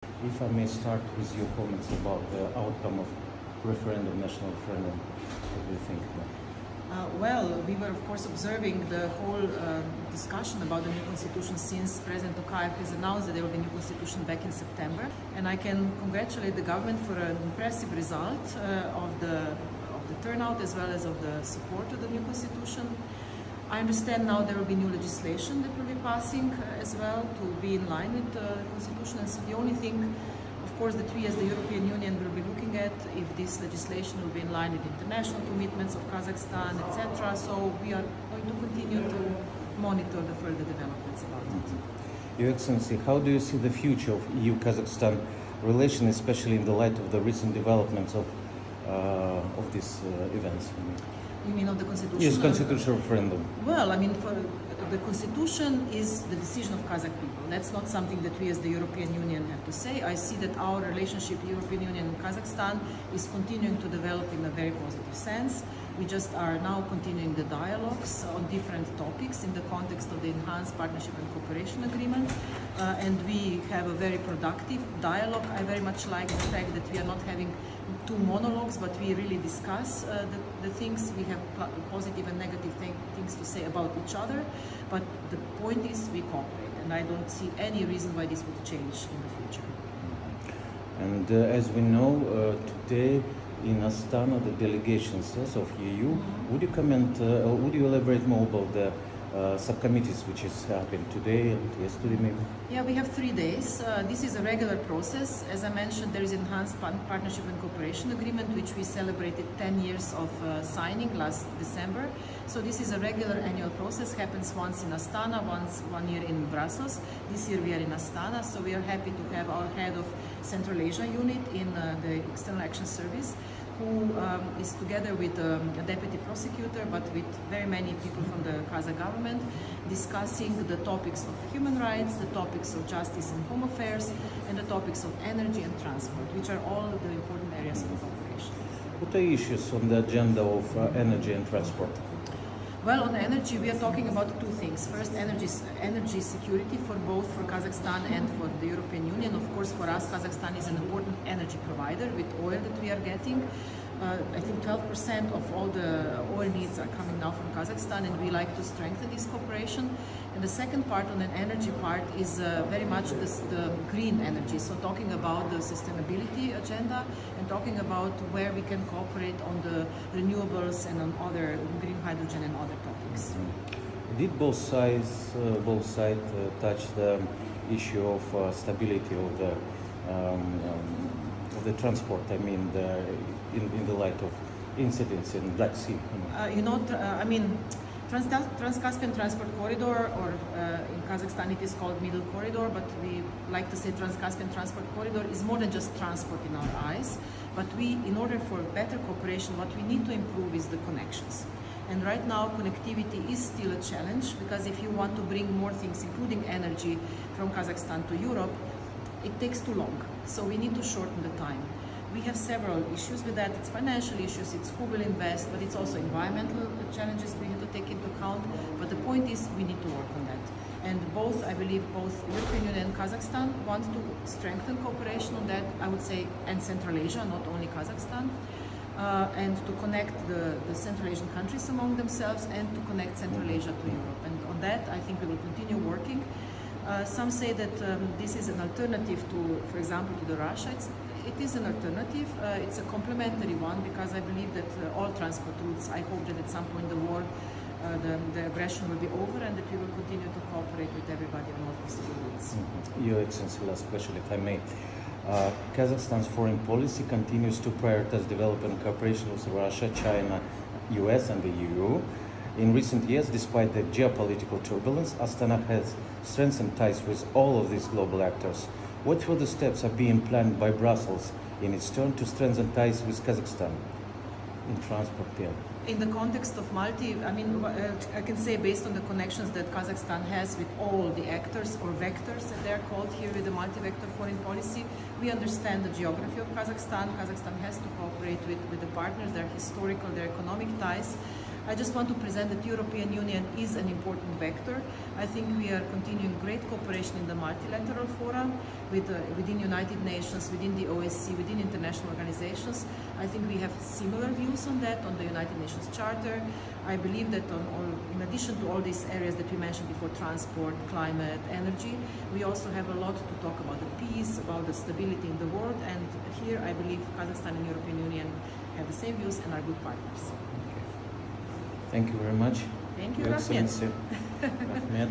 If I may start with your comments about the outcome of national referendum, what do you think? Well, we were of course observing the whole discussion about the new constitution since President Tokayev has announced that there will be a new constitution back in September, and I can congratulate the government for an impressive result of the turnout as well as of the support of the new constitution. I understand now there will be new legislation that will be passing as well to be in line with the constitution, and so the only thing of course that we as the European Union will be looking at if this legislation will be in line with international commitments of Kazakhstan, etc. So we are going to continue to monitor the further developments about it. Your Excellency, how do you see the future of EU-Kazakhstan relation, especially in the light of the recent developments of these events? You mean of the constitution? Yes, constitutional referendum. Well, I mean, for the constitution is the decision of Kazakh people. That's not something that we as the European Union have to say. I see that our relationship, European Union and Kazakhstan, is continuing to develop in a very positive sense. We just are now continuing the dialogues on different topics in the context of the Enhanced Partnership and Cooperation Agreement, and we have a very productive dialogue. I very much like the fact that we are not having two monologues, but we really discuss the things. We have positive and negative things to say about each other, but the point is we cooperate, and I don't see any reason why this would change in the future. And as we know, today in Astana, the delegations of EU, would you comment, would you elaborate more about the subcommittees which has happened today and yesterday maybe? Yeah, we have 3 days. This is a regular process. As I mentioned, there is Enhanced Partnership and Cooperation Agreement, which we celebrated 10 years of signing last December. So this is a regular annual process, happens once in Astana, once 1 year in Brussels. This year we are in Astana, so we are happy to have our head of Central Asia unit in the External Action Service, who is together with a deputy prosecutor, but with very many people from the Kazakh government, discussing the topics of human rights, the topics of justice and home affairs, and the topics of energy and transport, which are all the important areas of cooperation. What are issues on the agenda of energy and transport? Well, on energy, we are talking about 2 things. First, energy security for both for Kazakhstan and for the European Union. Of course, for us, Kazakhstan is an important energy provider with oil that we are getting. I think 12% of all the oil needs are coming now from Kazakhstan, and we like to strengthen this cooperation. And the second part, on an energy part, is very much the green energy. So talking about the sustainability agenda and talking about where we can cooperate on the renewables and on other green hydrogen and other topics. Did both sides touch the issue of stability of the transport? I mean, in the light of incidents in Black Sea. I mean, Trans-Caspian Transport Corridor, or in Kazakhstan it is called Middle Corridor, but we like to say Trans-Caspian Transport Corridor is more than just transport in our eyes. But in order for better cooperation, what we need to improve is the connections. And right now, connectivity is still a challenge, because if you want to bring more things, including energy, from Kazakhstan to Europe, it takes too long. So we need to shorten the time. We have several issues with that. It's financial issues, it's who will invest, but it's also environmental challenges we need to take into account. But the point is, we need to work on that. And I believe both European Union and Kazakhstan want to strengthen cooperation on that, I would say, and Central Asia, not only Kazakhstan, and to connect the Central Asian countries among themselves, and to connect Central Asia to Europe. And on that, I think we will continue working. Some say that this is an alternative to, for example, to the Russia. It is an alternative. It's a complementary one, because I believe that all transport routes, I hope that at some point the war, the aggression will be over, and that we will continue to cooperate with everybody on all possible routes. Your Excellency, last question, if I may. Kazakhstan's foreign policy continues to prioritize development cooperation with Russia, China, US, and the EU. In recent years, despite the geopolitical turbulence, Astana has strengthened ties with all of these global actors. What further steps are being planned by Brussels in its turn to strengthen ties with Kazakhstan in transport? In the context of I can say, based on the connections that Kazakhstan has with all the actors, or vectors that they are called here, with the multi-vector foreign policy, we understand the geography of Kazakhstan. Kazakhstan has to cooperate with the partners, their historical, their economic ties. I just want to present that European Union is an important vector. I think we are continuing great cooperation in the multilateral fora within United Nations, within the OSCE, within international organizations. I think we have similar views on that, on the United Nations Charter. I believe that in addition to all these areas that we mentioned before, transport, climate, energy, we also have a lot to talk about the peace, about the stability in the world, and here I believe Kazakhstan and European Union have the same views and are good partners. Thank you very much. Thank you, Your Rahmet. Excellency. Rahmet.